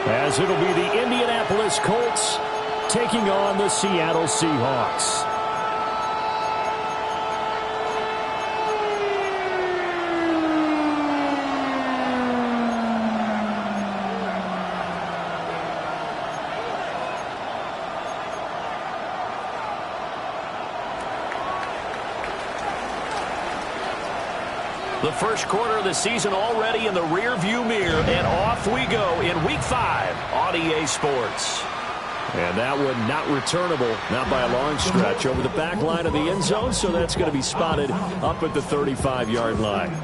as it'll be the Indianapolis Colts taking on the Seattle Seahawks. The first quarter of the season already in the rearview mirror, and off we go in Week 5 on EA Sports. And that one not returnable, not by a long stretch, over the back line of the end zone, so that's going to be spotted up at the 35-yard line.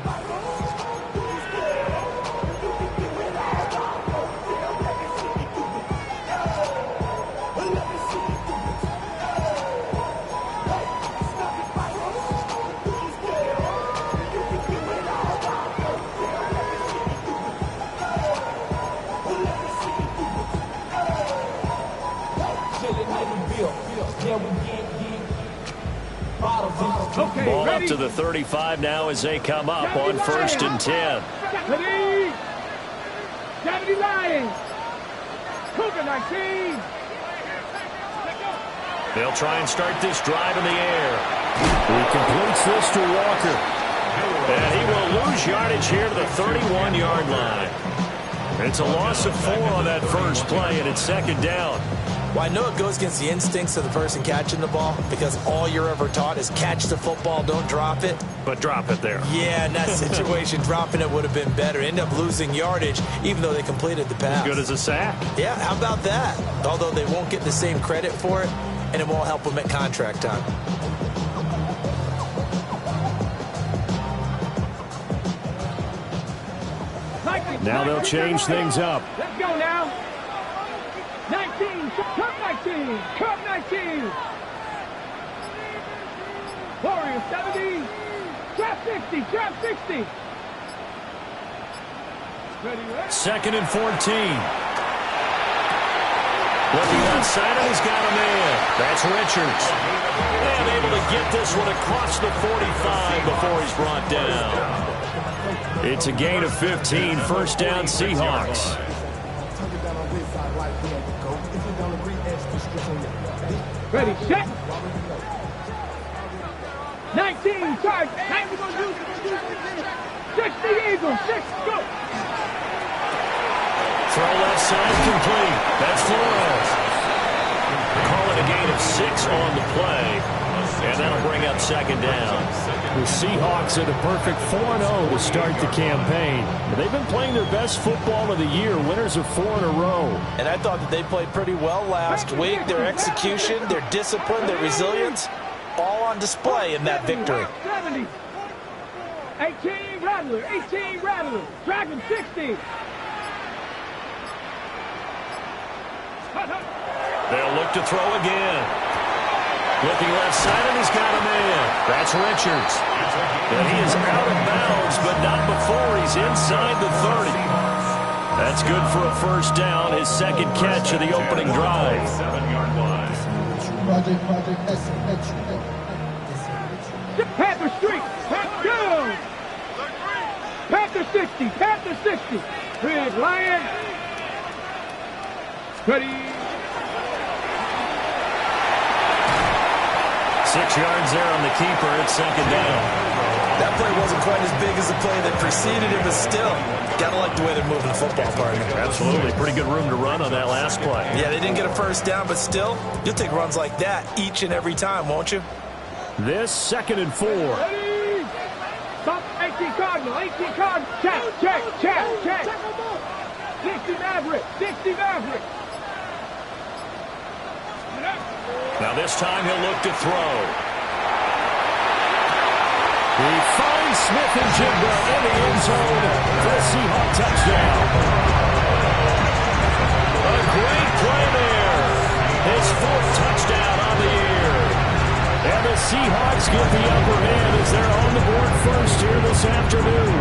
Ball up to the 35 now as they come up on 1st and 10. Ready? 70 Lions. Cougar 19. They'll try and start this drive in the air. He completes this to Walker. And he will lose yardage here to the 31-yard line. It's a loss of 4 on that first play, and it's 2nd down. Well, I know it goes against the instincts of the person catching the ball because all you're ever taught is catch the football, don't drop it. But drop it there. Yeah, in that situation, dropping it would have been better. End up losing yardage, even though they completed the pass. As good as a sack. Yeah, how about that? Although they won't get the same credit for it, and it won't help them at contract time. Now they'll change things up. Let's go now. 19, Cup 19, Cup 19. Warriors 70, Trap 60, Trap 60. Ready? 2nd and 14. Looking outside, and he's got a man. That's Richards. And able to get this one across the 45 before he's brought down. It's a gain of 15, 1st down Seahawks. Ready, set. 19, charge. 90, go do 60 Eagles, 6, go. Throw left side complete. That's Flores. Call it a gain of 6 on the play. And that'll bring up 2nd down. The Seahawks at a perfect 4-0 to start the campaign. They've been playing their best football of the year, winners of 4 in a row. And I thought that they played pretty well last week. Their execution, their discipline, their resilience, all on display in that victory. 70. 18 Rattler, 18 Rattler, Dragon 60. They'll look to throw again. Looking left side, and he's got a man. That's Richards. And he is out of bounds, but not before he's inside the 30. That's good for a 1st down, his 2nd catch of the opening drive. Panther Street, Panther, Panther 60, Panther 60. Red Lion. Ready. 6 yards there on the keeper. It's 2nd down. That play wasn't quite as big as the play that preceded it, but still, gotta like the way they're moving the football, partner. Absolutely. Pretty good room to run on that last play. Yeah, they didn't get a 1st down, but still, you'll take runs like that each and every time, won't you? This 2nd and 4. Ready. Stop. 18 Cardinal, 18 Cardinal. Check, check, check, check. 60 Maverick, 60 Maverick. Now this time he'll look to throw. He finds Smith and Jigba in the end zone for a Seahawk touchdown. A great play there. His 4th touchdown on the year. And the Seahawks get the upper hand as they're on the board first here this afternoon.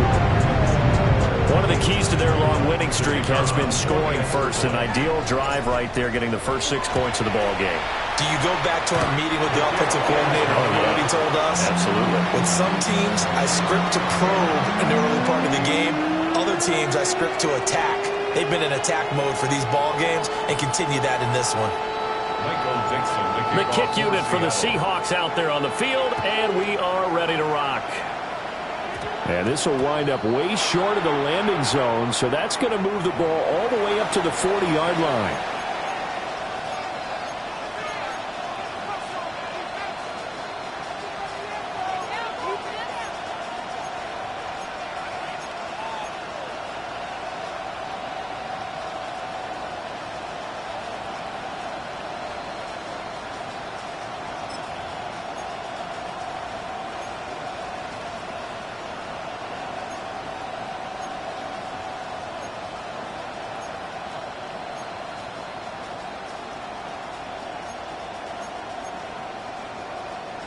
One of the keys to their long winning streak has been scoring first. An ideal drive right there, getting the first 6 points of the ball game. Do you go back to our meeting with the offensive coordinator and what he told us? Absolutely. With some teams, I script to probe in the early part of the game. Other teams, I script to attack. They've been in attack mode for these ball games and continue that in this one. The kick unit for the Seahawks out there on the field, and we are ready to rock. And this will wind up way short of the landing zone, so that's going to move the ball all the way up to the 40-yard line.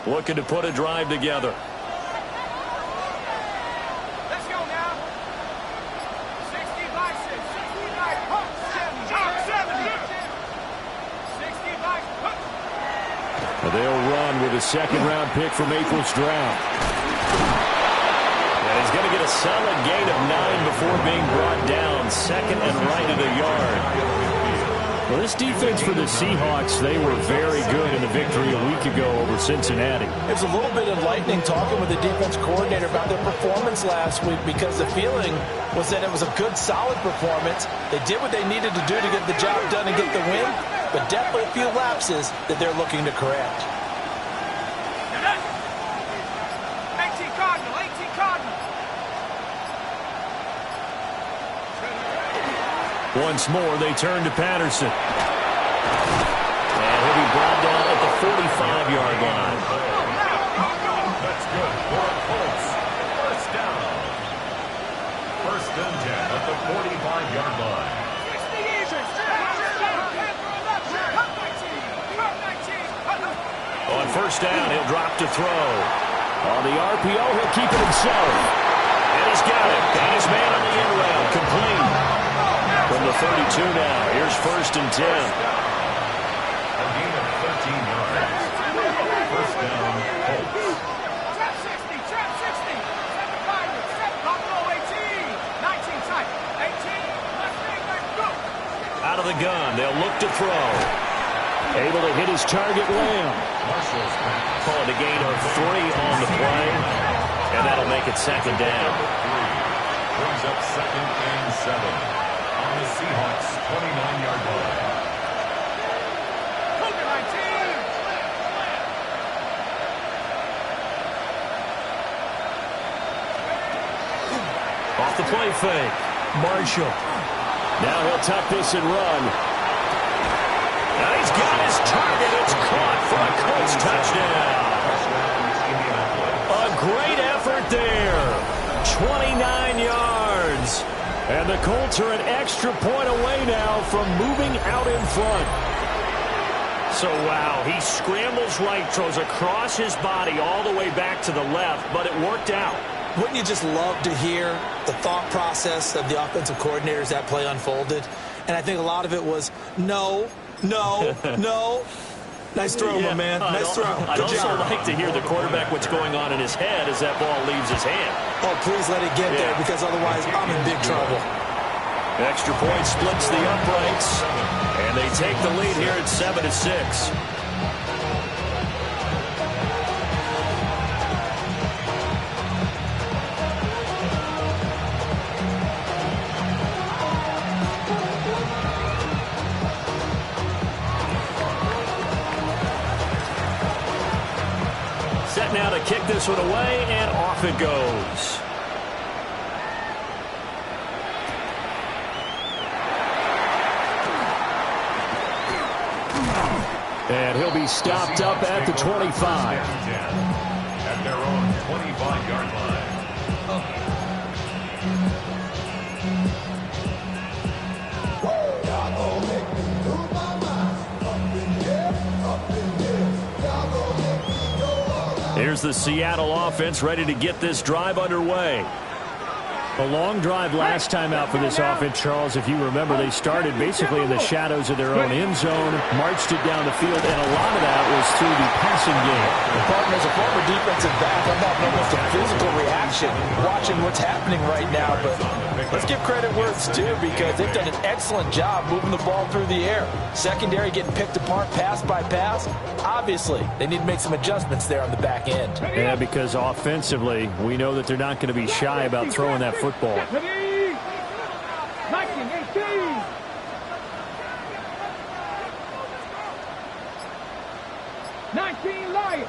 Looking to put a drive together. Let's go now. 65, 69, 70. 65. They'll run with a second-round pick from April's draft. And he's going to get a solid gain of 9 before being brought down. Second and right at a yard. Well, this defense for the Seahawks, they were very good in the victory a week ago over Cincinnati. It was a little bit enlightening talking with the defense coordinator about their performance last week, because the feeling was that it was a good, solid performance. They did what they needed to do to get the job done and get the win, but definitely a few lapses that they're looking to correct. 18 Cardinal, 18 Cardinal. Once more, they turn to Patterson. And he'll be brought down at the 45-yard line. That's good for the Colts. First down. First and 10 at the 45-yard line. On first down, he'll drop to throw. On the RPO, he'll keep it himself. And he's got it. And his man on the end round, complete. From the 32 now, here's first and 10. A gain of 13 yards. First down, Colts. Trap 60, trap 60. 7 Buffalo 18. 19 tight. 18. Let's go. Out of the gun, they'll look to throw. Able to hit his target, Lamb. Marshall's pass. Calling a gain of 3 on the play. And that'll make it second down. Brings up second and 7. On the Seahawks 29-yard line. Off the play fake. Marshall. Now he'll tuck this and run. Now he's got his target. It's caught for a Colts touchdown. A great effort there. 29 yards. And the Colts are an extra point away now from moving out in front. So, wow, he scrambles right, throws across his body all the way back to the left, but it worked out. Wouldn't you just love to hear the thought process of the offensive coordinators that play unfolded? And I think a lot of it was, no. Nice throw, my man. Nice throw. I'd also like to hear the quarterback what's going on in his head as that ball leaves his hand. Oh, please let it get there, because otherwise I'm in big trouble. Extra point splits the uprights, and they take the lead here at 7-6. Set now to kick this one away, and off it goes. And he'll be stopped up at the 25. At their own 25-yard line. Here's the Seattle offense ready to get this drive underway. A long drive last time out for this offense, Charles. If you remember, they started basically in the shadows of their own end zone, marched it down the field, and a lot of that was through the passing game. As a former defensive back, I'm having almost a physical reaction watching what's happening right now, but Let's give credit where it's due because they've done an excellent job moving the ball through the air. Secondary getting picked apart pass by pass. Obviously, they need to make some adjustments there on the back end. Yeah, because offensively, we know that they're not going to be shy about throwing that football. 19-18. 19 Lions.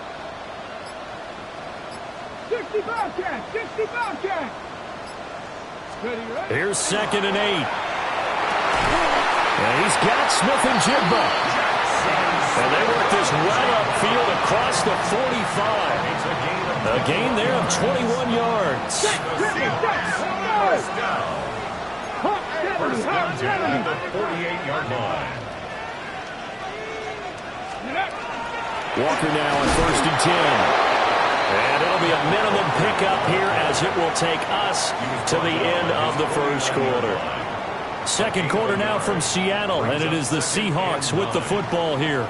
60 Bobcats. 60 Bobcats. Here's 2nd and 8. And he's got Smith and Jigba. And they work this well upfield across the 45. A gain there of 21 yards. First down. First down, Jim, at the 48-yard line. Walker now on 1st and 10. And it'll be a minimum pickup here as it will take us to the end of the first quarter. Second quarter now from Seattle, and it is the Seahawks with the football here.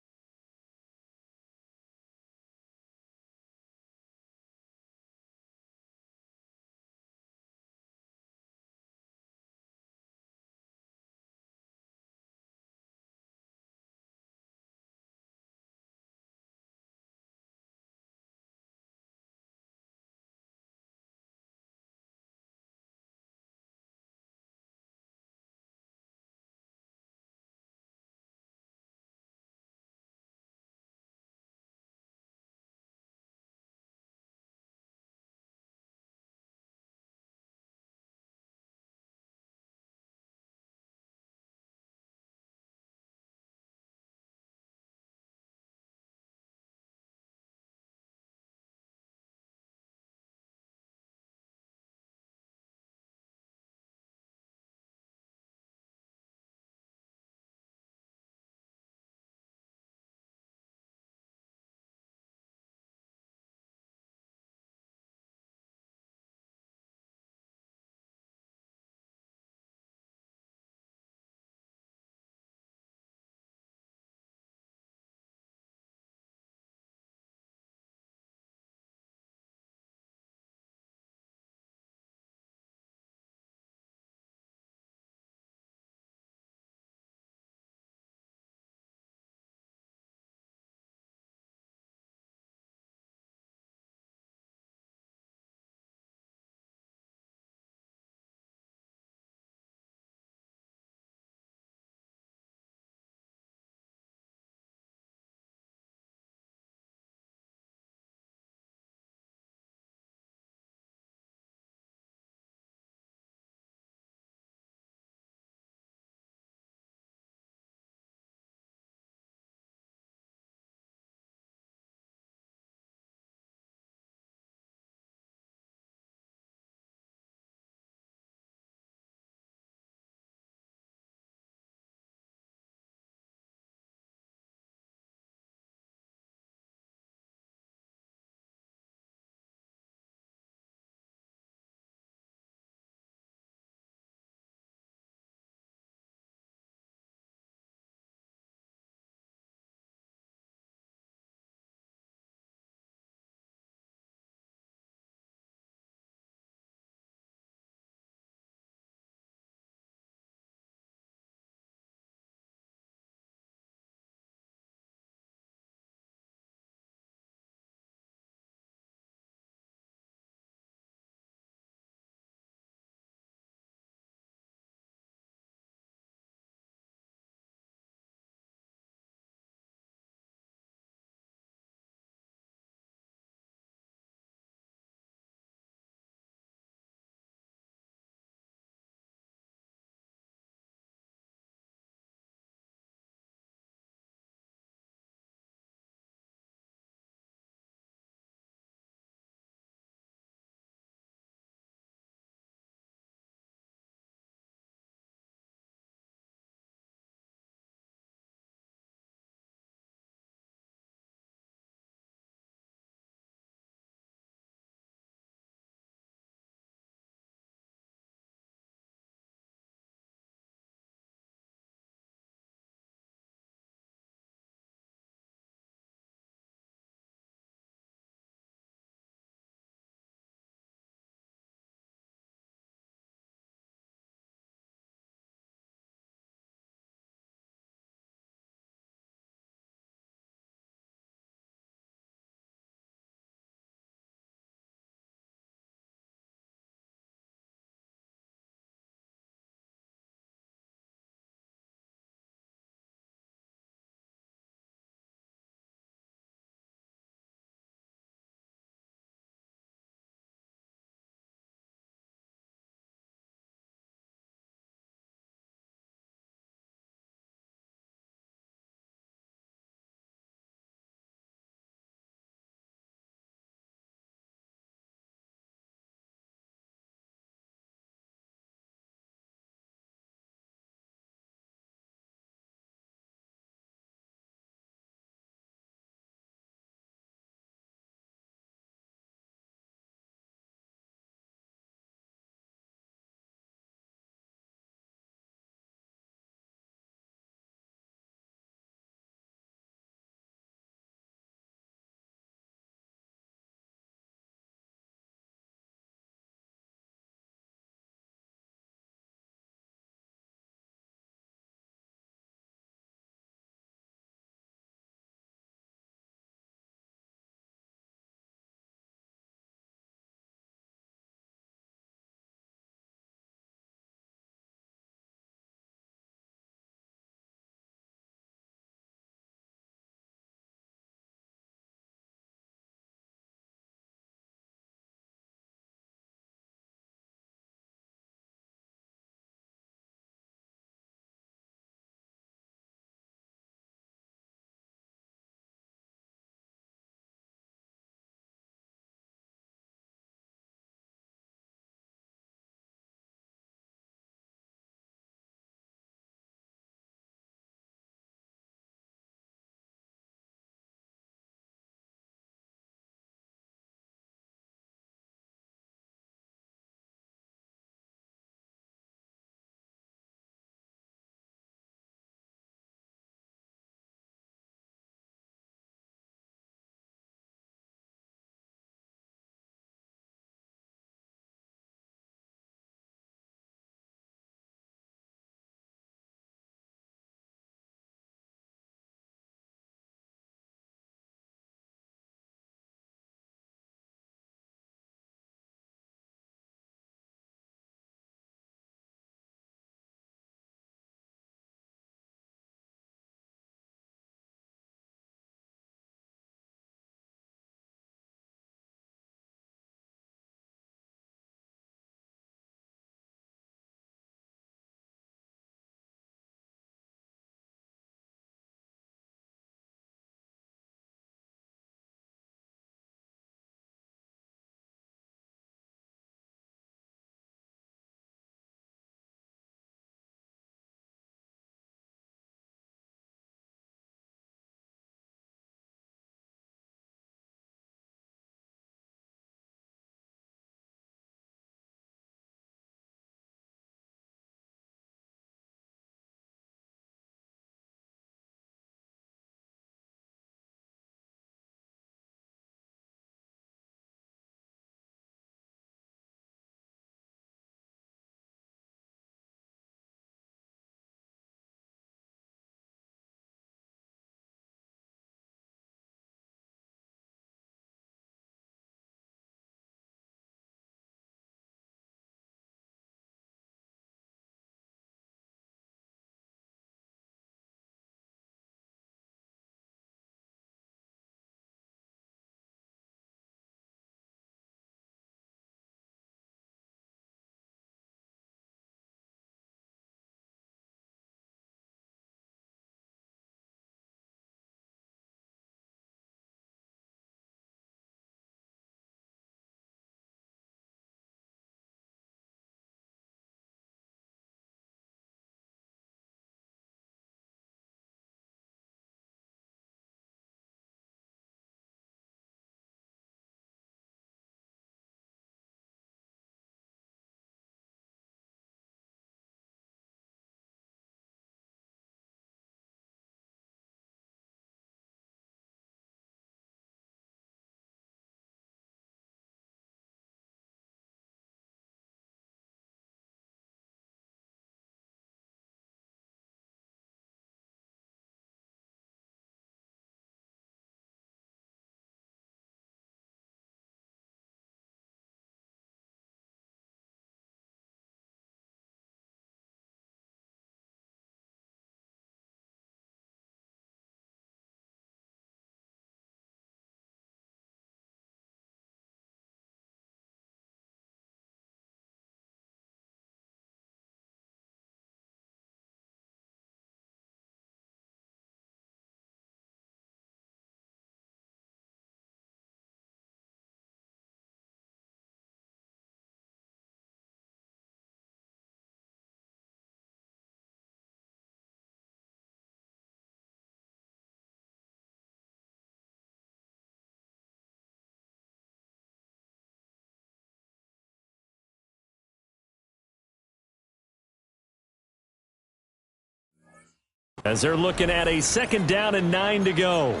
as they're looking at a 2nd down and 9 to go.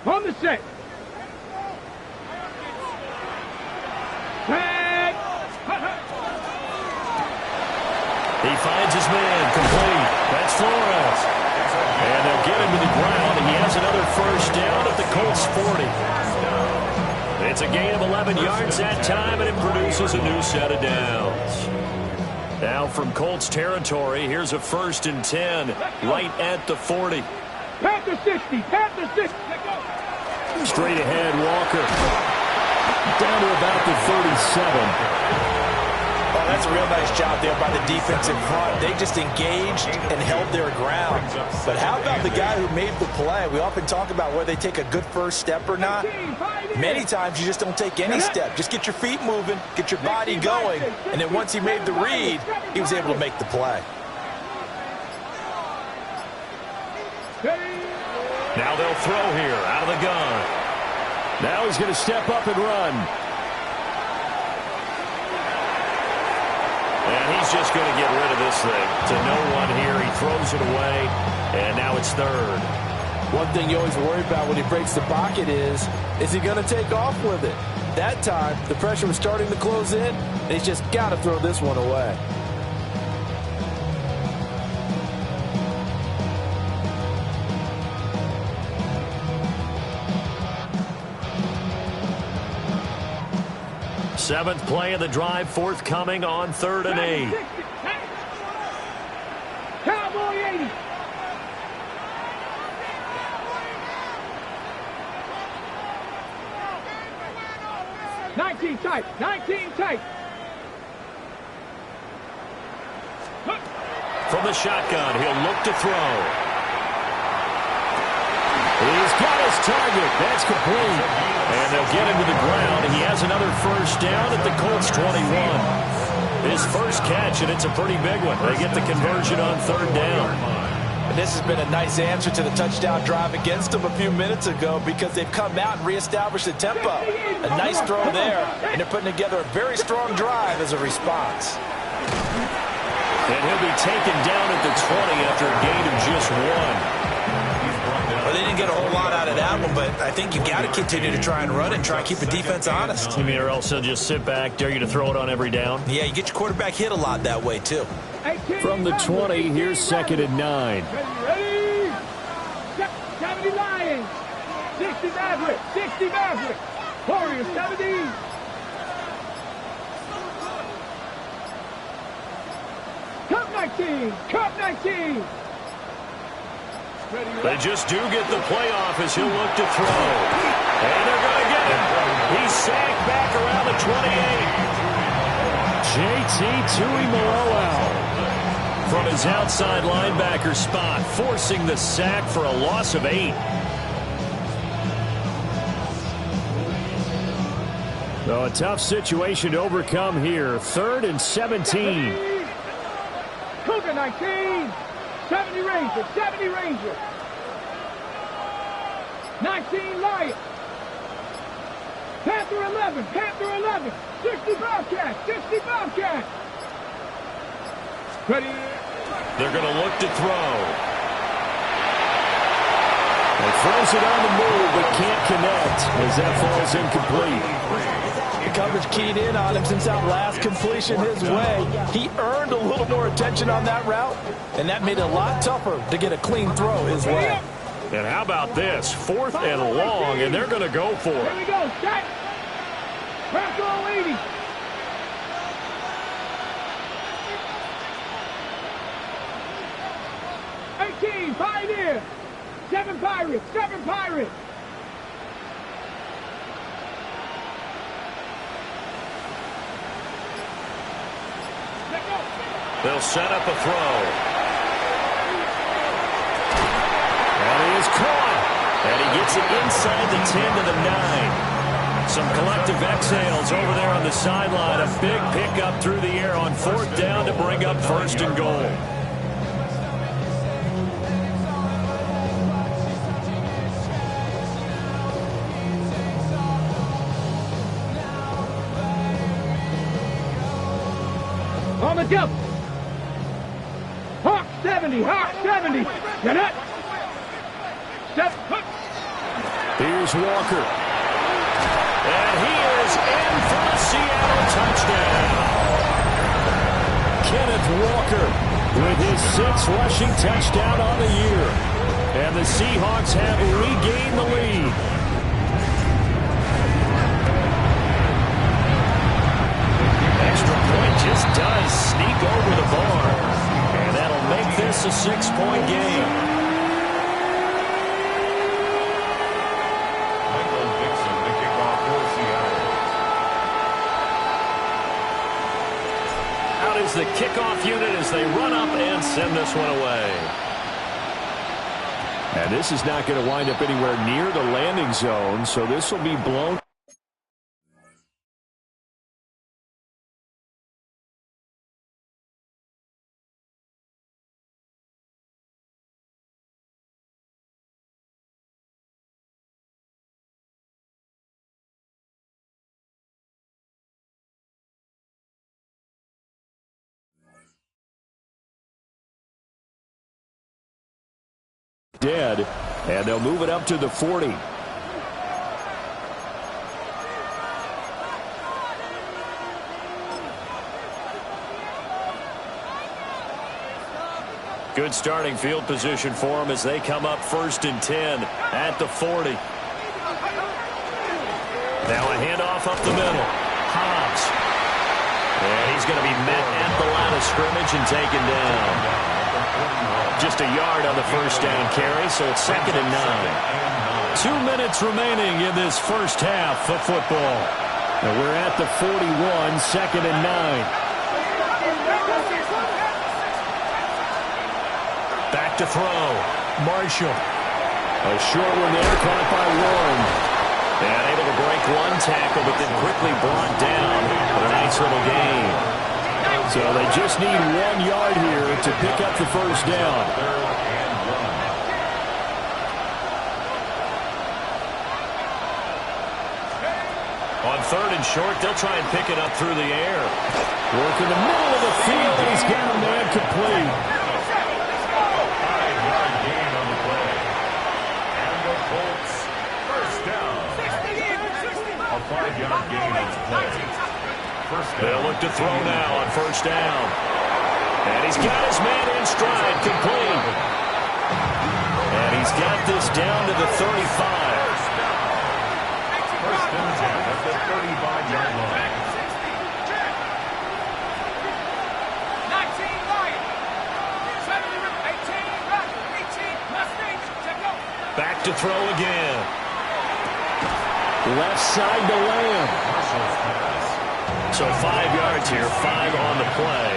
On the set. Set. He finds his man, complete. That's Flores. And they'll get him to the ground, and he has another 1st down at the Colts 40. It's a gain of 11 yards that time, and it produces a new set of downs. Now from Colts territory, here's a 1st and 10 right at the 40. Panther 60. Panther 60. Straight ahead, Walker. Down to about the 37. Oh, that's a real nice job there by the defense in front. They just engaged and held their ground. But how about the guy who made the play? We often talk about whether they take a good first step or not. Many times you just don't take any step. Just get your feet moving, get your body going, and then once he made the read, he was able to make the play. Now they'll throw here out of the gun. Now he's going to step up and run. And he's just going to get rid of this thing. To no one here. He throws it away, and now it's 3rd. One thing you always worry about when he breaks the pocket is he going to take off with it? That time, the pressure was starting to close in, and he's just got to throw this one away. Seventh play of the drive, forthcoming on 3rd and 8. Cowboy 80. Tight. 19 tight. From the shotgun, he'll look to throw. He's got his target. That's complete. And they'll get him to the ground. He has another 1st down at the Colts 21. His first catch, and it's a pretty big one. They get the conversion on 3rd down. And this has been a nice answer to the touchdown drive against them a few minutes ago because they've come out and reestablished the tempo. A nice throw there, and they're putting together a very strong drive as a response. And he'll be taken down at the 20 after a gain of just 1. Well, they didn't get a whole lot out of that one, but I think you got to continue to try and run and try and keep the defense honest. You mean, or else they'll just sit back, dare you to throw it on every down? Yeah, you get your quarterback hit a lot that way, too. From the 20, here's 2nd and 9. Ready? 70 Lions. 60 Maverick. 60 Maverick. Warriors 70. Cup 19. Cup 19. They just do get the playoff as he'll look to throw. And they're going to get him. He's sacked back around the 28. JT Tuimoloau from his outside linebacker spot, forcing the sack for a loss of 8. So a tough situation to overcome here. 3rd and 17. Cougar 19. 70 Rangers, 70 Rangers. 19 Lions. Panther 11, Panther 11. 60 Bobcats, 60 Bobcats. Ready? They're going to look to throw. He throws it on the move, but can't connect as that falls incomplete. The coverage keyed in on him since that last completion his way. He earned a little more attention on that route, and that made it a lot tougher to get a clean throw his way. And how about this? 4th and long, and they're going to go for it. Here we go, set. Bronco 80. Pioneer. 7 Pirates, 7 Pirates. They'll set up a throw. And he is caught. And he gets it inside the 10 to the 9. Some collective exhales over there on the sideline. A big pickup through the air on 4th down to bring up 1st and goal. On the jump. Hawk 70. Hawk 70. Get it. Step. Here's Walker. And he is in for a Seattle touchdown. Kenneth Walker with his 6th rushing touchdown on the year. And the Seahawks have regained the lead. Extra point just does sneak over the bar. And that'll make this a 6-point game. Is the kickoff unit as they run up and send this one away. And this is not going to wind up anywhere near the landing zone, so this will be blown. Dead, and they'll move it up to the 40. Good starting field position for them as they come up 1st and 10 at the 40. Now a handoff up the middle. Hobbs. And he's going to be met at the line of scrimmage and taken down. Just a yard on the first down carry, so it's 2nd and 9. 2 minutes remaining in this first half of football. And we're at the 41, 2nd and 9. Back to throw. Marshall. A short one there, caught by Warren. And able to break one tackle, but then quickly brought down. But a nice little gain. So they just need 1 yard here to pick up the first down. On 3rd and short, they'll try and pick it up through the air. Work in the middle of the field, and he's got a man complete. 5-yard gain on the play. And the Colts, first down. A 5-yard gain on the play. They'll look to throw now on 1st down. And he's got his man in stride, complete. And he's got this down to the 35. First and 10 at the 35-yard line. 19 Lions. 18 Back to throw again. Left side to Lamb. So 5 yards here, 5 on the play.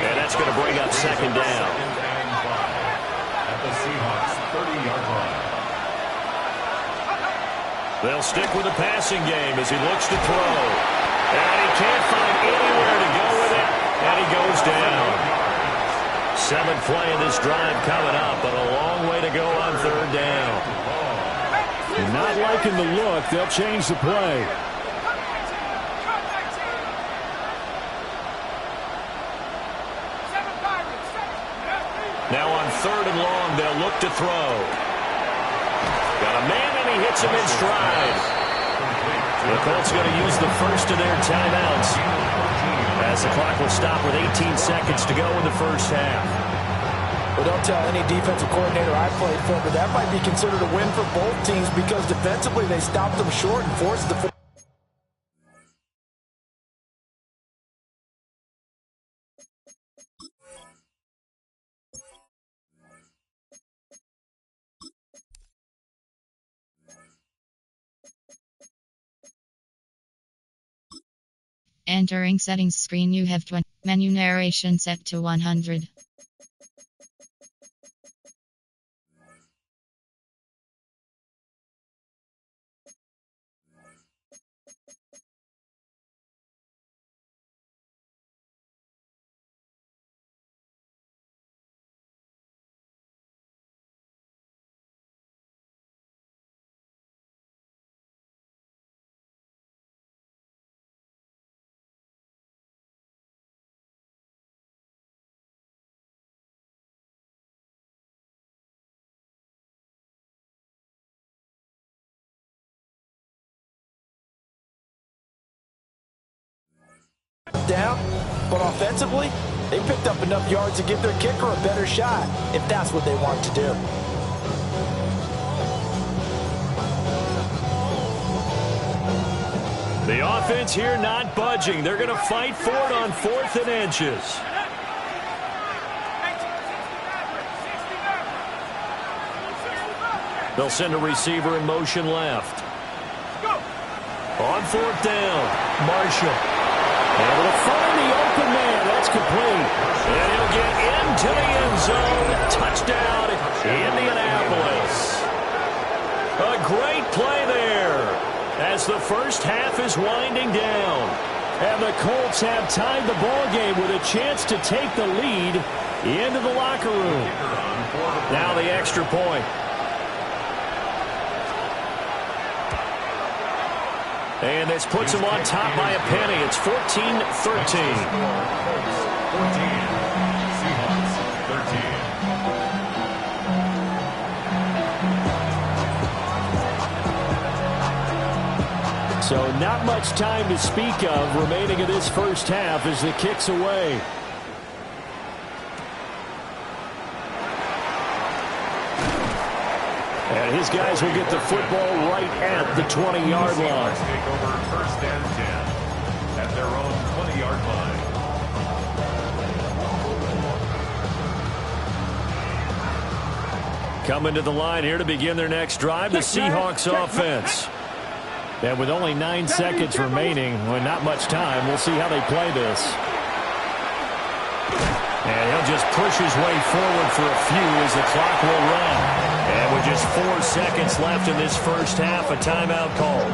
And that's going to bring up 2nd down. At the Seahawks 30-yard line. They'll stick with the passing game as he looks to throw. And he can't find anywhere to go with it. And he goes down. 7th play in this drive coming up, but a long way to go on 3rd down. Not liking the look. They'll change the play. Now on 3rd and long, they'll look to throw. Got a man, and he hits him in stride. The Colts going to use the first of their timeouts as the clock will stop with 18 seconds to go in the first half. Well, don't tell any defensive coordinator I played for, but that might be considered a win for both teams because defensively they stopped them short and forced the Entering settings screen, you have menu narration set to 100. down. But offensively, they picked up enough yards to give their kicker a better shot, if that's what they want to do. The offense here not budging. They're going to fight for it on 4th and inches. They'll send a receiver in motion left. On 4th down, Marshall. Able to find the open man. That's complete. And he'll get into the end zone. Touchdown, Indianapolis. A great play there as the first half is winding down. And the Colts have tied the ball game with a chance to take the lead into the locker room. Now the extra point. And this puts them on top by a penny. It's 14-13. 14. Seahawks 13. So not much time to speak of remaining in this first half as the kick's away. And his guys will get the football right at the 20-yard line. Take over 1st and 10 at their own 20-yard line. Coming to the line here to begin their next drive, the Seahawks offense. And with only 9 seconds remaining, well, not much time, we'll see how they play this. And he'll just push his way forward for a few as the clock will run. And with just 4 seconds left in this first half, a timeout called.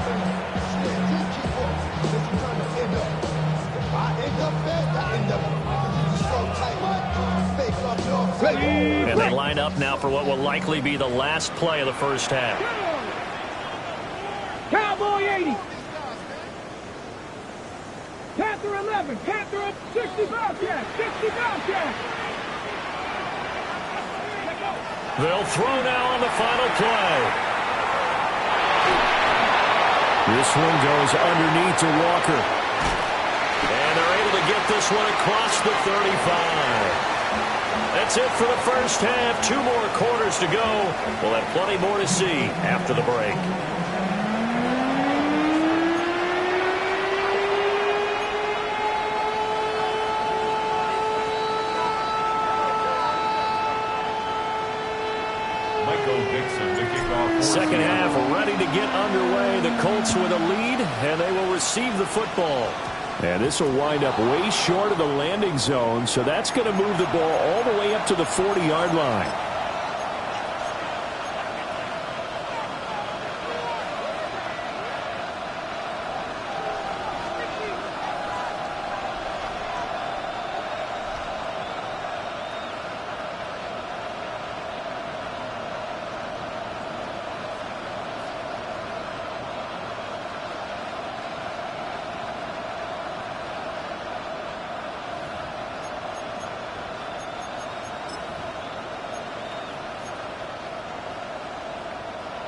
And they line up now for what will likely be the last play of the first half. Cowboy 80. Panther 11. Panther up 65 yards. 65 yards. They'll throw now on the final play. This one goes underneath to Walker. And they're able to get this one across the 35. That's it for the first half. 2 more quarters to go. We'll have plenty more to see after the break. Second half ready to get underway. The Colts with a lead, and they will receive the football. And this will wind up way short of the landing zone, so that's going to move the ball all the way up to the 40-yard line.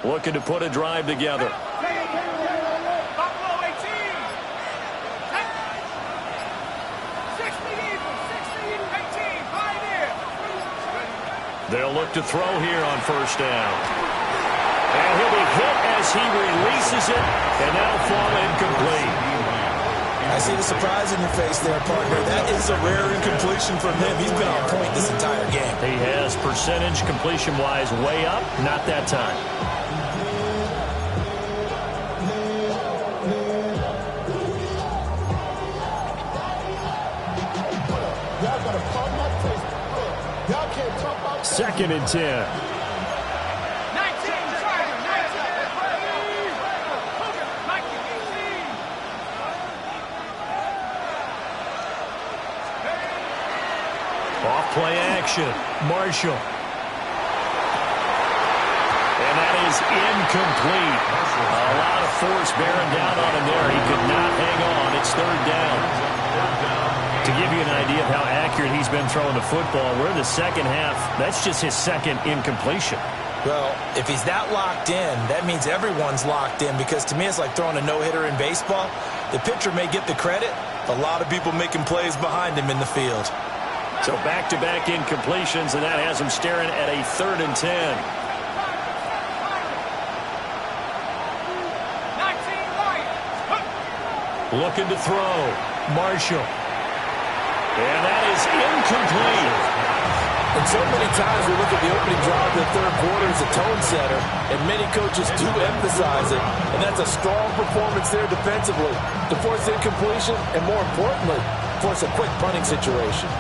Looking to put a drive together. Buffalo 18. 60 Eagles. 18. Pioneer. They'll look to throw here on first down. And he'll be hit as he releases it, and that'll fall incomplete. I see the surprise in your face there, partner. That is a rare incompletion from him. He's been on point this entire game. He has percentage completion-wise way up, not that time. Second and 10. 19. Off play action. Marshall. And that is incomplete. A lot of force bearing down on him there. He could not hang on. It's 3rd down. To give you an idea of how accurate he's been throwing the football, we're in the second half. That's just his second incompletion. Well, if he's that locked in, that means everyone's locked in, because to me it's like throwing a no-hitter in baseball. The pitcher may get the credit, A lot of people making plays behind him in the field. So back-to-back incompletions, and that has him staring at a 3rd and 10. Looking to throw. Marshall. And that is incomplete. And so many times we look at the opening drive of the third quarter as a tone setter, and many coaches do emphasize it. And that's a strong performance there defensively to force incompletion and, more importantly, force a quick punting situation.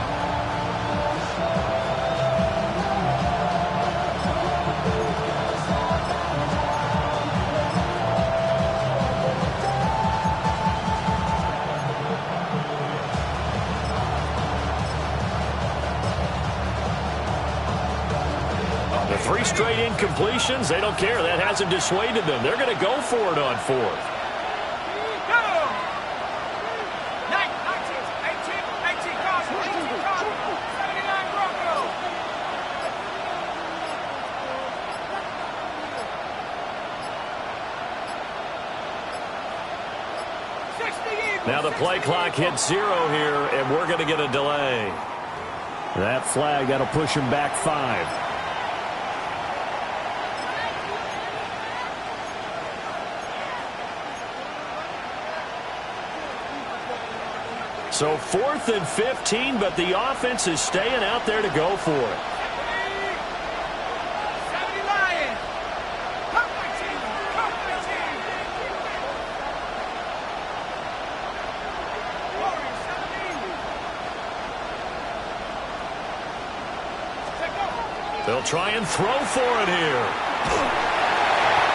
Three straight incompletions. They don't care. That hasn't dissuaded them. They're going to go for it on 4th. Now the play clock hits 0 here, and we're going to get a delay. That flag, that'll push him back 5. So 4th and 15, but the offense is staying out there to go for it. They'll try and throw for it here.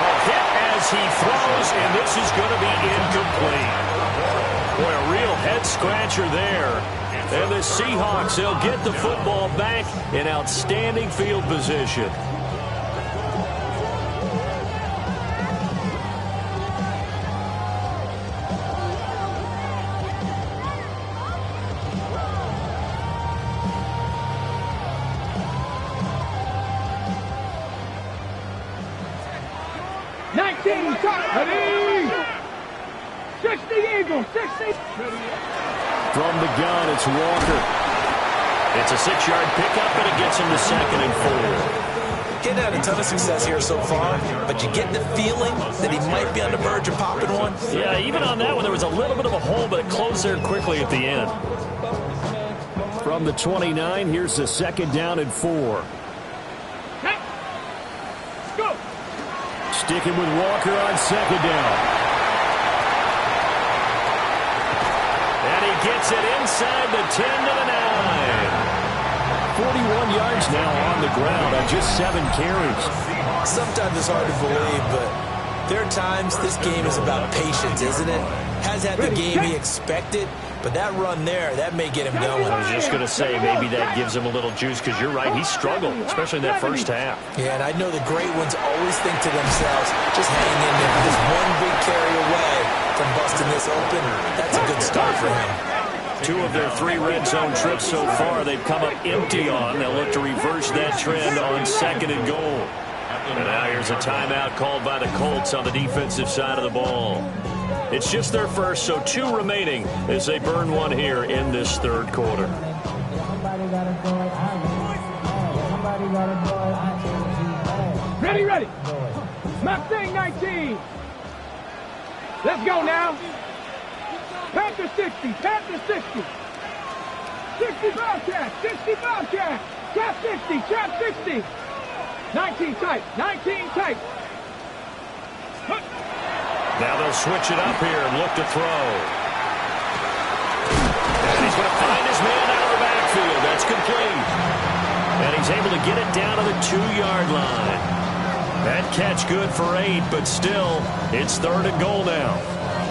A hit as he throws, and this is going to be incomplete. Boy, a real head-scratcher there. And the Seahawks, they'll get the football back in outstanding field position. From the gun, it's Walker. It's a 6-yard pickup, and it gets him to 2nd and 4. Getting had a ton of success here so far, but you get the feeling that he might be on the verge of popping one. Yeah, even on that one, there was a little bit of a hole, but it closed there quickly at the end. From the 29, here's the 2nd down and 4. Hey. Go. Sticking with Walker on 2nd down. And he gets it inside the 10 to the 9. 41 yards now on the ground on just 7 carries. Sometimes it's hard to believe, but there are times this game is about patience, isn't it? Has had the game he expected, but that run there, that may get him going. I was just going to say, maybe that gives him a little juice, because you're right, he struggled, especially in that first half. Yeah, and I know the great ones always think to themselves, just hang in there, just one big carry away from busting this open. That's a good start for him. 2 of their 3 red zone trips so far, they've come up empty on. They'll look to reverse that trend on 2nd and goal. And now here's a timeout called by the Colts on the defensive side of the ball. It's just their first, so 2 remaining as they burn 1 here in this 3rd quarter. Ready, ready. Mustang 19. Let's go now. Panther 60, Panther 60. 60 Bobcat, 60 Bobcat. Trap 60, Trap 60. 19 tight, 19 tight. Now they'll switch it up here and look to throw. And he's going to find his man out of the backfield. That's complete. And he's able to get it down to the 2-yard line. That catch good for 8, but still, it's 3rd and goal now.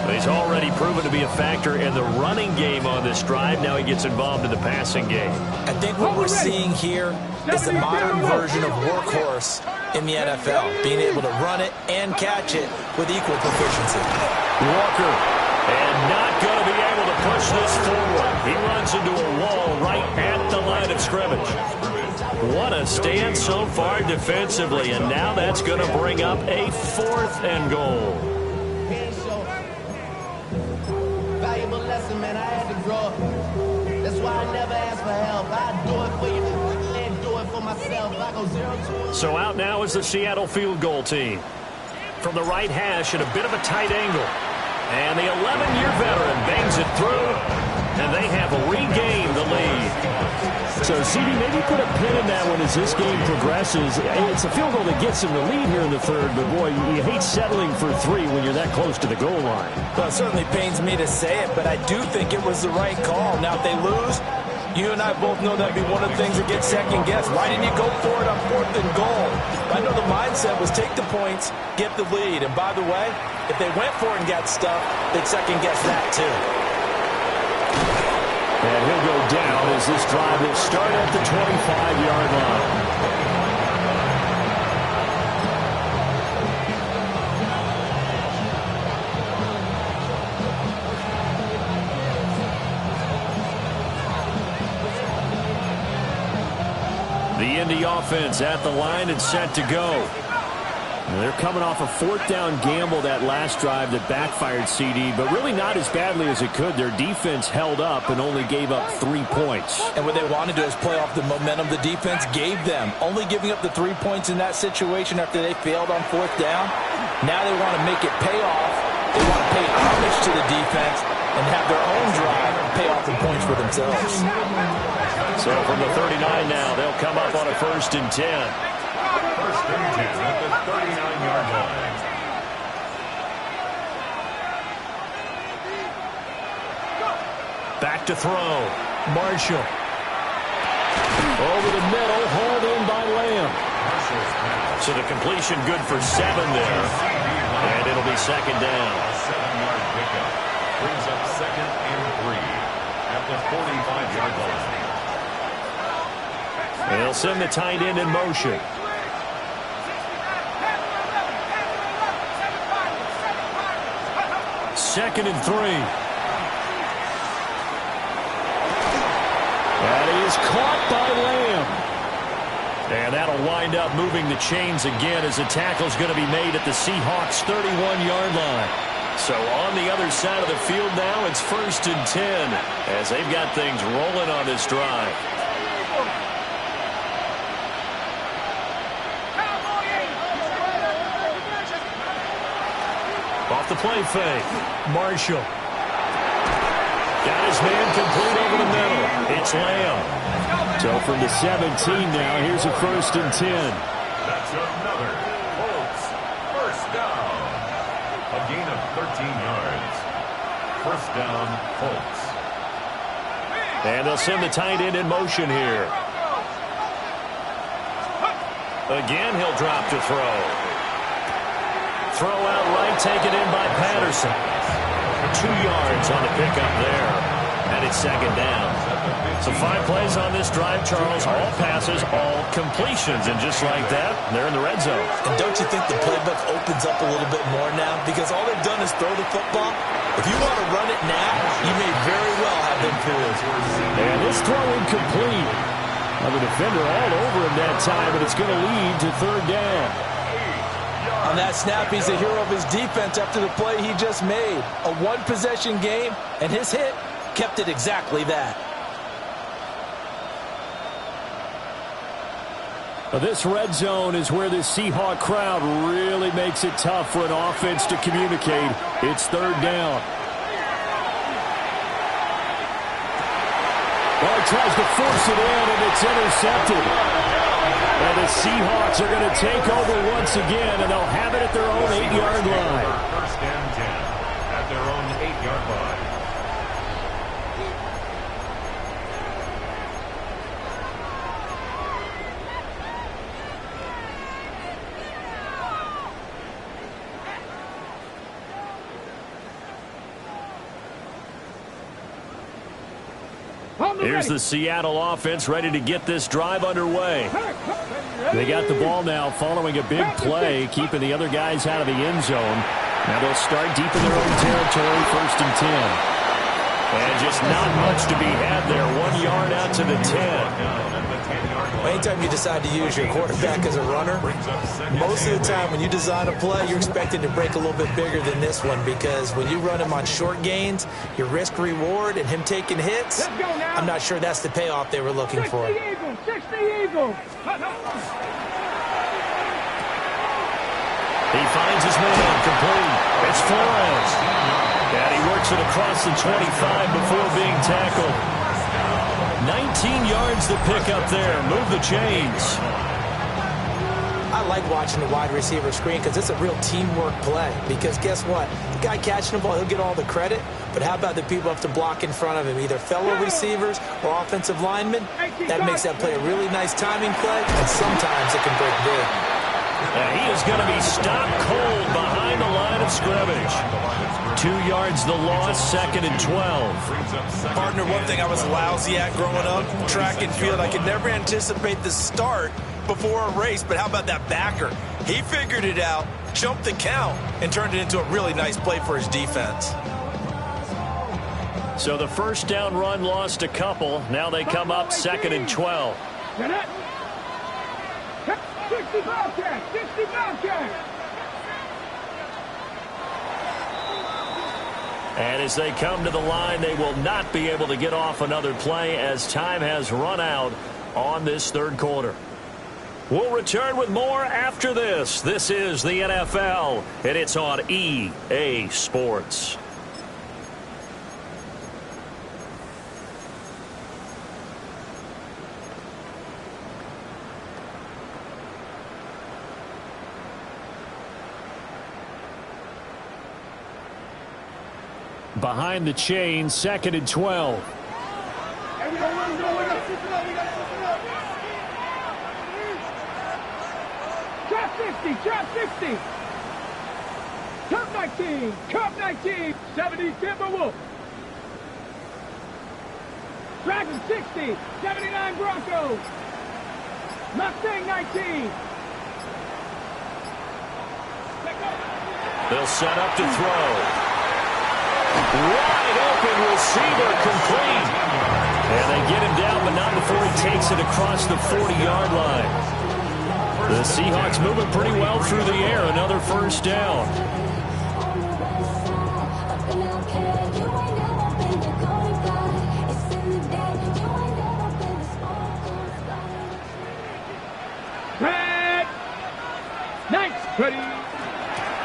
He's already proven to be a factor in the running game on this drive. Now he gets involved in the passing game. I think what we're seeing here is the modern version of workhorse in the NFL, being able to run it and catch it with equal proficiency. Walker, and not going to be able to push this forward. He runs into a wall right at the line of scrimmage. What a stand so far defensively, and now that's going to bring up a 4th and goal. Valuable lesson, man. I had to grow up. That's why I never ask for help. I do it for you and do it for myself. I go 0-2. So out now is the Seattle field goal team. From the right hash at a bit of a tight angle. And the 11-year veteran bangs it through, and they have regained the lead. So, CD, maybe put a pin in that one as this game progresses. It's a field goal that gets them the lead here in the third, but, boy, you hate settling for 3 when you're that close to the goal line. Well, it certainly pains me to say it, but I do think it was the right call. Now, if they lose, you and I both know that'd be one of the things that gets second-guessed. Why didn't you go for it on 4th and goal? I know the mindset was take the points, get the lead. And, by the way, if they went for it and got stuffed, they'd second-guess that, too. And he'll go down as this drive will start at the 25-yard line. The Indy offense at the line and set to go. And they're coming off a 4th down gamble that last drive that backfired, CD, but really not as badly as it could. Their defense held up and only gave up 3 points. And what they want to do is play off the momentum the defense gave them. Only giving up the 3 points in that situation after they failed on 4th down. Now they want to make it pay off. They want to pay homage to the defense and have their own drive and pay off the points for themselves. So from the 39 now, they'll come up on a 1st and 10. 1st and 10 at the 39-yard line. Back to throw. Marshall. Over the middle, hauled in by Lamb. So the completion good for 7 there. And it'll be 2nd down. A 7-yard pickup brings up 2nd and 3 at the 45-yard line. They'll send the tight end in motion. Second and 3. That is caught by Lamb. And that'll wind up moving the chains again as the tackle's going to be made at the Seahawks' 31-yard line. So on the other side of the field now, it's 1st and 10 as they've got things rolling on this drive. Off the play fake. Marshall. Got his man complete over the middle. It's Lamb. So from the 17 now, here's a 1st and 10. That's another Colts 1st down. A gain of 13 yards. 1st down, Colts. And they'll send the tight end in motion here. Again, he'll drop to throw. Throw out right, taken in by Patterson. 2 yards on the pickup there. And it's 2nd down. So 5 plays on this drive, Charles. All passes, all completions. And just like that, they're in the red zone. And don't you think the playbook opens up a little bit more now? Because all they've done is throw the football. If you want to run it now, you may very well have them fooled. And this throw incomplete. Now the defender all over him that time, and it's going to lead to 3rd down. On that snap, he's the hero of his defense after the play he just made. A 1-possession game, and his hit kept it exactly that. This red zone is where the Seahawk crowd really makes it tough for an offense to communicate. It's 3rd down. Well, he tries to force it in, and it's intercepted. And the Seahawks are going to take over once again, and they'll have it at their own 8-yard line. 1st and 10 at their own 8-yard line. Here's the Seattle offense ready to get this drive underway. They got the ball now following a big play, keeping the other guys out of the end zone. Now they'll start deep in their own territory, 1st and 10. And just not much to be had there. 1 yard out to the 10. Anytime you decide to use your quarterback as a runner, most of the time when you design a play, you're expected to break a little bit bigger than this one, because when you run him on short gains, your risk-reward and him taking hits, I'm not sure that's the payoff they were looking for. 60 Eagles! 60 Eagles! He finds his man complete. It's Flores. And he works it across the 25 before being tackled. 19 yards to pick up there. Move the chains. I like watching the wide receiver screen because it's a real teamwork play. Because guess what? The guy catching the ball, he'll get all the credit. But how about the people up to block in front of him, either fellow receivers or offensive linemen? That makes that play a really nice timing play, and sometimes it can break big. And he is going to be stopped cold behind the line of scrimmage. 2 yards the loss, 2nd and 12. Partner, one thing I was lousy at growing up, track and field, I could never anticipate the start before a race, but how about that backer? He figured it out, jumped the count, and turned it into a really nice play for his defense. So the first down run lost a couple. Now they come up 2nd and 12. 60 Bobcats! 60 Bobcats! And as they come to the line, they will not be able to get off another play as time has run out on this third quarter. We'll return with more after this. This is the NFL, and it's on EA Sports. Behind the chain, 2nd and 12. Trap 50, trap 50. Cup 19, Cup 19. 70 Timberwolves. Dragon 60, 79 Broncos. Mustang 19. They'll set up to throw. Wide open receiver, complete. And they get him down, but not before he takes it across the 40-yard line. The Seahawks moving pretty well through the air. Another first down. Red. Nice. Ready.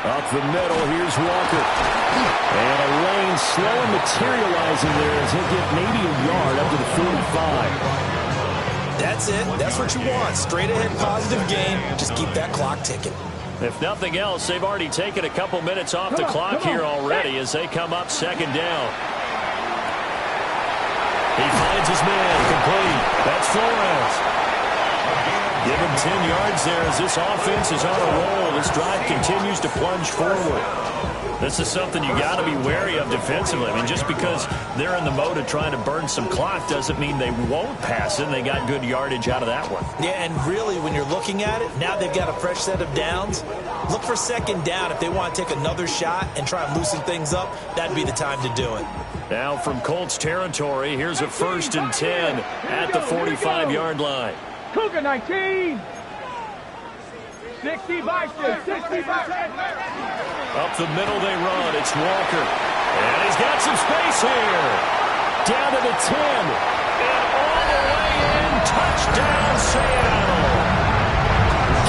Up the middle, here's Walker. And a lane slow materializing there as he'll get maybe a yard up to the 45. That's it. That's what you want. Straight ahead positive game. Just keep that clock ticking. If nothing else, they've already taken a couple minutes off the clock here already as they come up 2nd down. He finds his man complete. That's Flores. Give him 10 yards there as this offense is on a roll. This drive continues to plunge forward. This is something you got to be wary of defensively. I mean, just because they're in the mode of trying to burn some clock doesn't mean they won't pass it. And they got good yardage out of that one. Yeah, and really, when you're looking at it, now they've got a fresh set of downs. Look for 2nd down. If they want to take another shot and try and loosen things up, that'd be the time to do it. Now from Colts territory, here's a 1st and 10 at the 45-yard line. Cougar 19. 60 Vikings. 60 Vikings. Up the middle they run. It's Walker. And he's got some space here. Down to the 10. And all the way in. Touchdown, Seattle.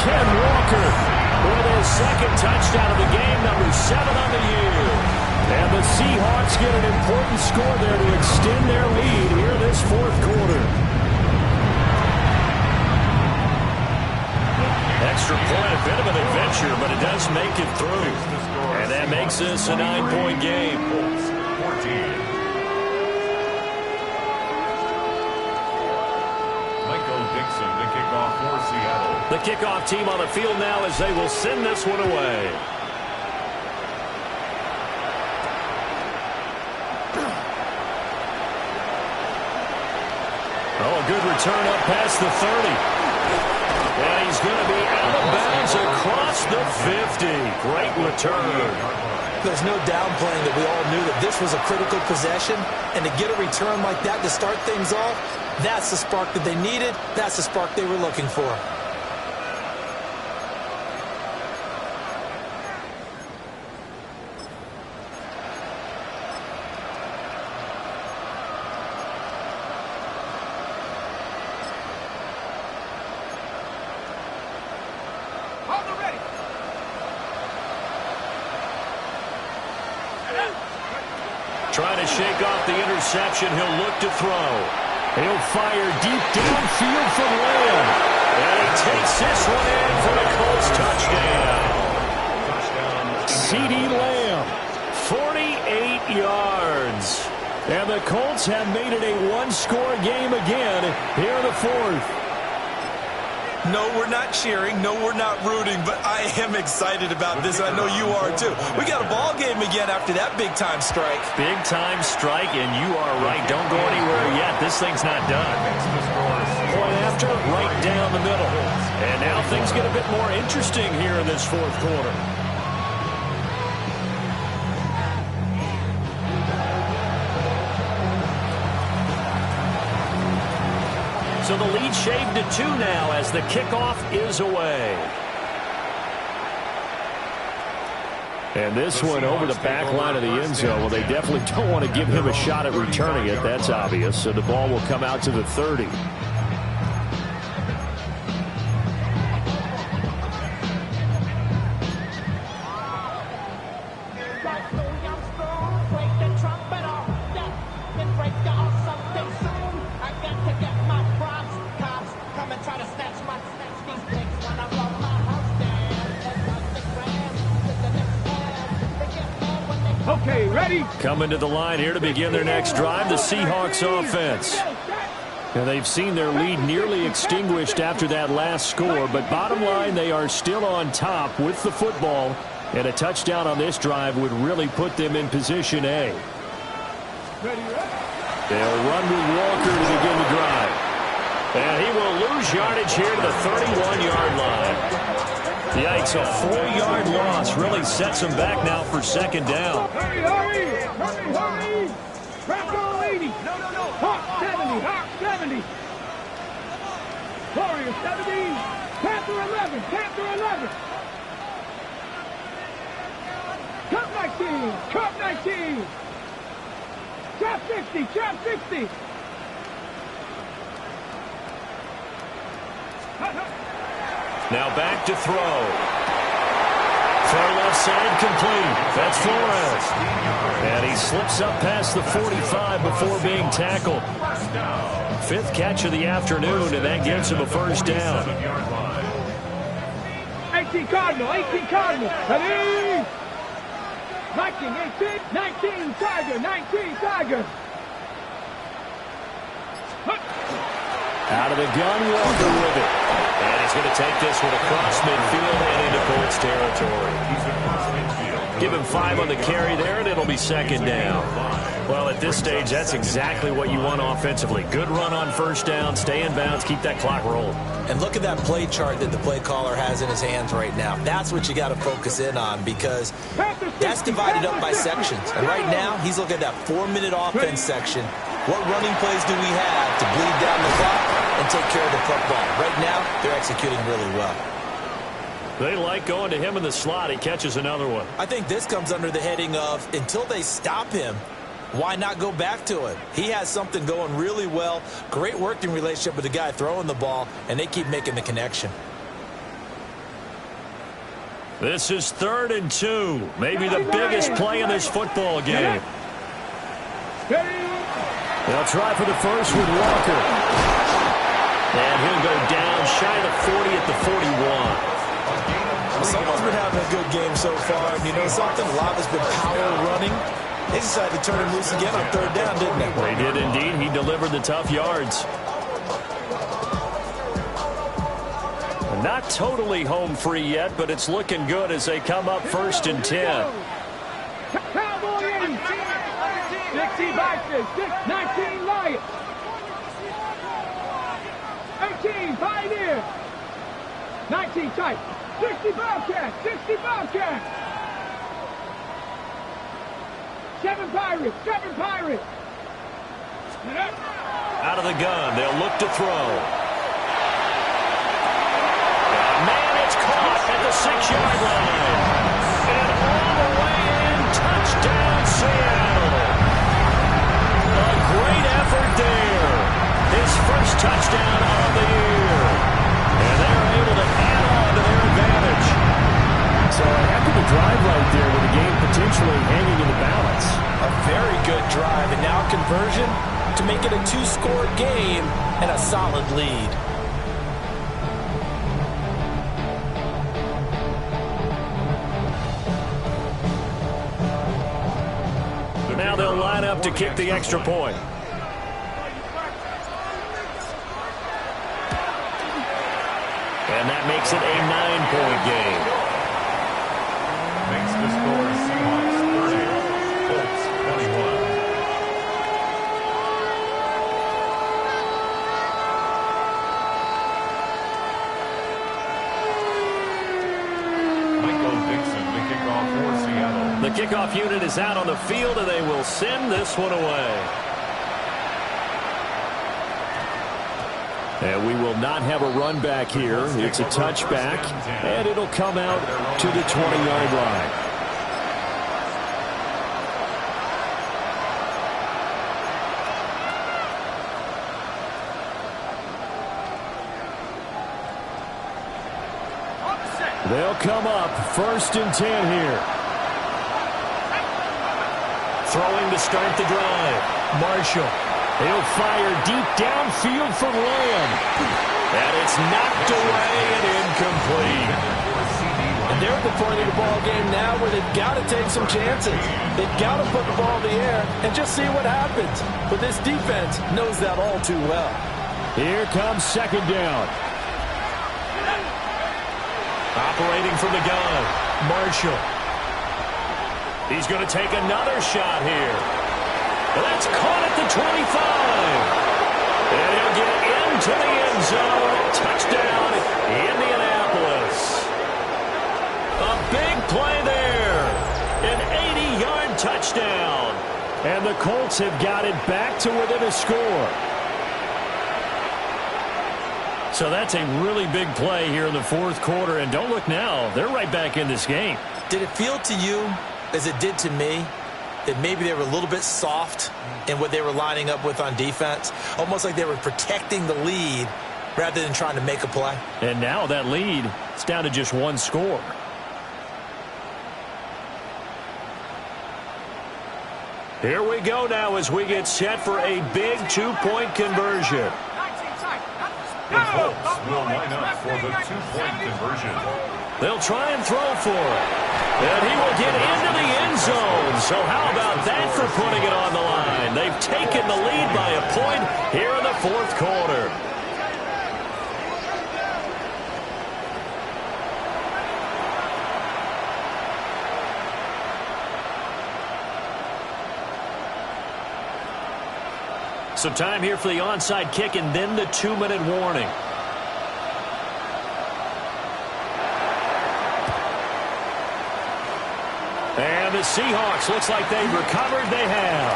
Ken Walker with his 2nd touchdown of the game, number 7 on the year. And the Seahawks get an important score there to extend their lead here this 4th quarter. Extra point, a bit of an adventure, but it does make it through. And that makes this a 9-point game. Michael Dixon, the kickoff for Seattle. The kickoff team on the field now as they will send this one away. Oh, a good return up past the 30. And he's going to be out of bounds across the 50. Great return. There's no downplaying that we all knew that this was a critical possession, and to get a return like that to start things off, that's the spark that they needed. That's the spark they were looking for. Trying to shake off the interception. He'll look to throw. He'll fire deep downfield from Lamb. And he takes this one in for the Colts touchdown. CeeDee Lamb, 48 yards. And the Colts have made it a one-score game again here in the fourth. No, we're not cheering. No, we're not rooting. But I am excited about this. I know you are, too. We got a ball game again after that big-time strike. Big-time strike, and you are right. Don't go anywhere yet. This thing's not done. Point after, right down the middle. And now things get a bit more interesting here in this fourth quarter. So the lead shaved to 2 now as the kickoff is away. And this one over the back line of the end zone. Well, they definitely don't want to give him a shot at returning it. That's obvious. So the ball will come out to the 30. Okay, ready? Coming to the line here to begin their next drive, the Seahawks offense. And they've seen their lead nearly extinguished after that last score, but bottom line, they are still on top with the football, and a touchdown on this drive would really put them in position A. They'll run with Walker to begin the drive. And he will lose yardage here to the 31-yard line. Yikes, a 4-yard loss really sets them back now for second down. Hurry, hurry! Hurry, hurry! Crack all 80! No. Hawk 70! Hawk 70! Warrior 70! Panther 11! Panther 11! Cup 19! Cup 19! Trap 60! Trap 60! Now back to throw. Far left side complete. That's Flores. And he slips up past the 45 before being tackled. 5th catch of the afternoon, and that gives him a first down. 18 Cardinal, 18 Cardinal. Ready? 19, 18, 19 Tiger, 19 Tiger. Out of the gun, Walker with it. And he's going to take this one across midfield and into Colts territory. Give him 5 on the carry there, and it'll be second down. Well, at this stage, that's exactly what you want offensively. Good run on first down, stay in bounds, keep that clock rolling. And look at that play chart that the play caller has in his hands right now. That's what you got to focus in on, because that's divided up by sections. And right now, he's looking at that 4-minute offense section. What running plays do we have to bleed down the clock and take care of the football? Right now, they're executing really well. They like going to him in the slot. He catches another one. I think this comes under the heading of, until they stop him, why not go back to him? He has something going really well. Great working relationship with the guy throwing the ball, and they keep making the connection. This is 3rd and 2. Maybe the biggest play in this football game. They'll try for the first with Walker. And he'll go down shy of the 40 at the 41. Someone's been having a good game so far. And you know something? A lot has been power running. They decided to turn him loose again on 3rd down, didn't they? They did indeed. He delivered the tough yards. Not totally home free yet, but it's looking good as they come up 1st and 10. Cowboy 80. 60 Vikings. 19 Lions. 18 Pioneer. 19 Titans. 60 Bobcats. 60 Bobcats. Seven Pirates! Seven Pirates! Out of the gun, they'll look to throw. Man, it's caught at the 6-yard line. And all the way in, touchdown Seattle. A great effort there. His first touchdown of the year. And they're able to add on to their advantage. So a heck of a drive right there with the game potentially hanging in the balance. A very good drive, and now conversion to make it a 2-score game and a solid lead. Now they'll line up to kick the extra point. And that makes it a 9-point game. Makes the score Seahawks 30, Colts 21. The kickoff unit is out on the field, and they will send this one away. And we will not have a run back here. It's a touchback, and it'll come out to the 20-yard line. They'll come up 1st and 10 here. Throwing to start the drive. Marshall. He'll fire deep downfield for Lamb. And it's knocked away and incomplete. And they're at the point of the ball game now where they've got to take some chances. They've got to put the ball in the air and just see what happens. But this defense knows that all too well. Here comes 2nd down. Operating from the gun. Marshall. He's going to take another shot here. That's caught at the 25. And he'll get into the end zone. Touchdown, Indianapolis. A big play there. An 80-yard touchdown. And the Colts have got it back to within a score. So that's a really big play here in the 4th quarter. And don't look now. They're right back in this game. Did it feel to you, as it did to me, that maybe they were a little bit soft in what they were lining up with on defense? Almost like they were protecting the lead rather than trying to make a play. And now that lead is down to just 1 score. Here we go now as we get set for a big 2-point conversion. The Colts will line up for the 2-point conversion. They'll try and throw for it. And he will get into the end zone. So how about that for putting it on the line? They've taken the lead by a point here in the 4th quarter. So time here for the onside kick and then the 2-minute warning. And the Seahawks, looks like they've recovered. They have.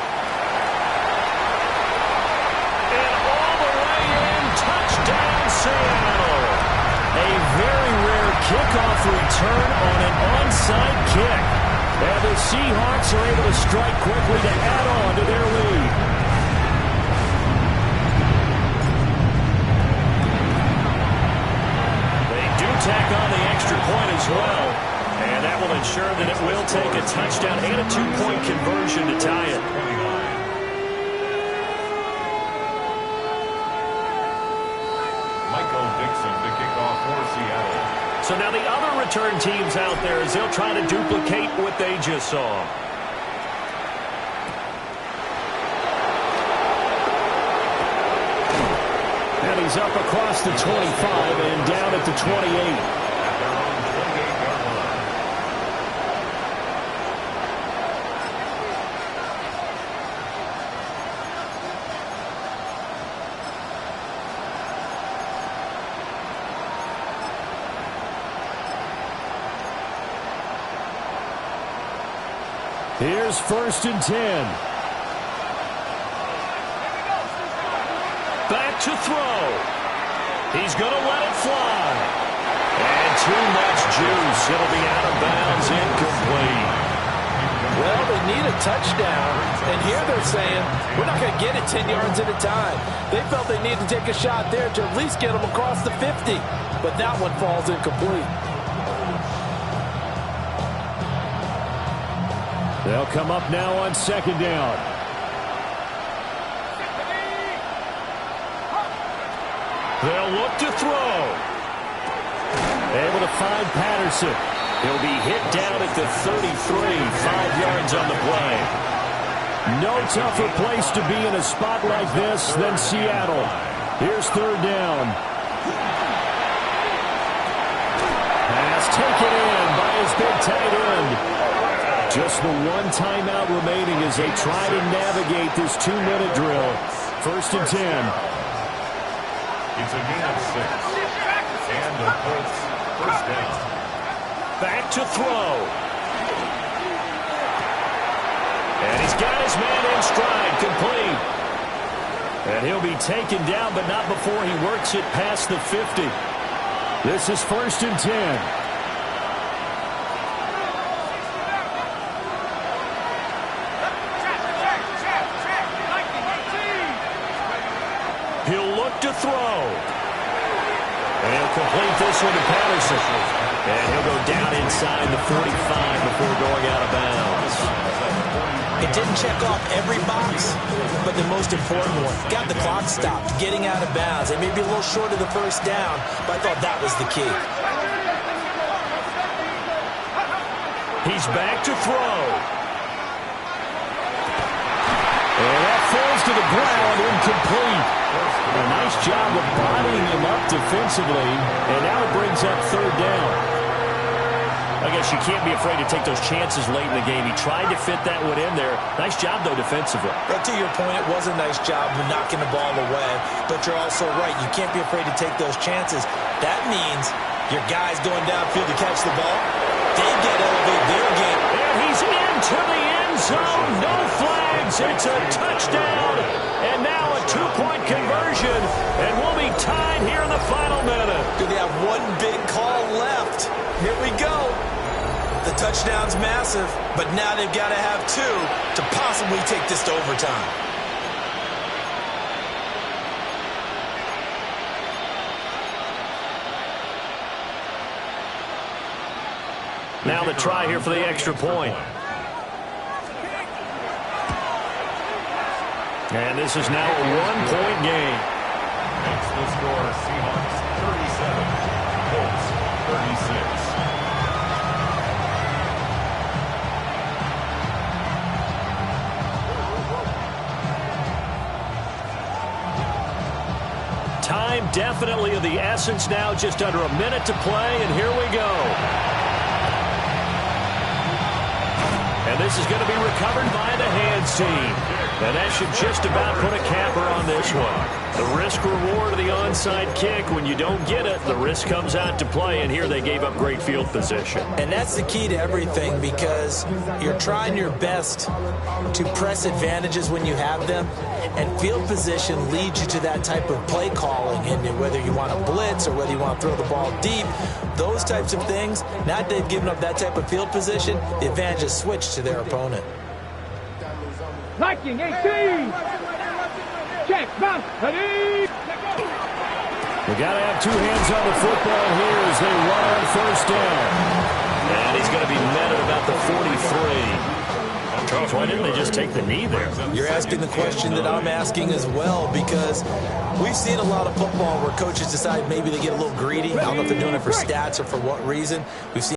And all the way in, touchdown Seattle. A very rare kickoff return on an onside kick. And the Seahawks are able to strike quickly to add on to their lead. Tack on the extra point as well. And that will ensure that it will take a touchdown and a 2-point conversion to tie it. Michael Dixon to kick off for Seattle. So now the other return teams out there as they'll try to duplicate what they just saw. And he's up across the 25 and down at the 28. Here's 1st and 10. Back to throw. He's going to let it fly. And too much juice. It'll be out of bounds, incomplete. Well, they need a touchdown, and here they're saying, we're not going to get it 10 yards at a time. They felt they needed to take a shot there to at least get them across the 50, but that one falls incomplete. They'll come up now on 2nd down. They'll look to throw. Able to find Patterson. He'll be hit down at the 33, 5 yards on the play. No tougher place to be in a spot like this than Seattle. Here's 3rd down. Pass taken in by his big tight end. Just the one timeout remaining as they try to navigate this 2-minute drill. 1st and 10. It's a gain of 6. And the Colts 1st down. Back to throw. And he's got his man in stride, complete. And he'll be taken down, but not before he works it past the 50. This is 1st and 10. He'll look to throw. And he'll complete this one to Patterson. And he'll go down inside the 45 before going out of bounds. It didn't check off every box, but the most important one. Got the clock stopped, getting out of bounds. It may be a little short of the 1st down, but I thought that was the key. He's back to throw. And that falls to the ground, incomplete. A nice job of bodying him up defensively, and now it brings up 3rd down. I guess you can't be afraid to take those chances late in the game. He tried to fit that one in there. Nice job, though, defensively. But to your point, it was a nice job of knocking the ball away, but you're also right. You can't be afraid to take those chances. That means your guys going downfield to catch the ball, they get elevated their game. And he's into the end zone. No flags. It's a touchdown. And now a 2-point conversion. And we'll be tied here in the final minute. Do they have one big call left? Here we go. The touchdown's massive, but now they've got to have 2 to possibly take this to overtime. Now the try here for the extra point. And this is now a 1-point game. Makes the score Seahawks 37, Colts 36. Time definitely of the essence now, just under a minute to play, and here we go. And this is going to be recovered by the hands team. And that should just about put a capper on this one. The risk-reward of the onside kick, when you don't get it, the risk comes out to play, and here they gave up great field position. And that's the key to everything, because you're trying your best to press advantages when you have them, and field position leads you to that type of play calling, and whether you want to blitz or whether you want to throw the ball deep, those types of things. Now that they've given up that type of field position, the advantage is switched to their opponent. Liking 18. Check, bounce, ready. We got to have 2 hands on the football here as they run on 1st down. And he's going to be met at about the 43. Charles, why didn't they just take the knee there? You're asking the question that I'm asking as well, because we've seen a lot of football where coaches decide maybe they get a little greedy. I don't know if they're doing it for stats or for what reason. We've seen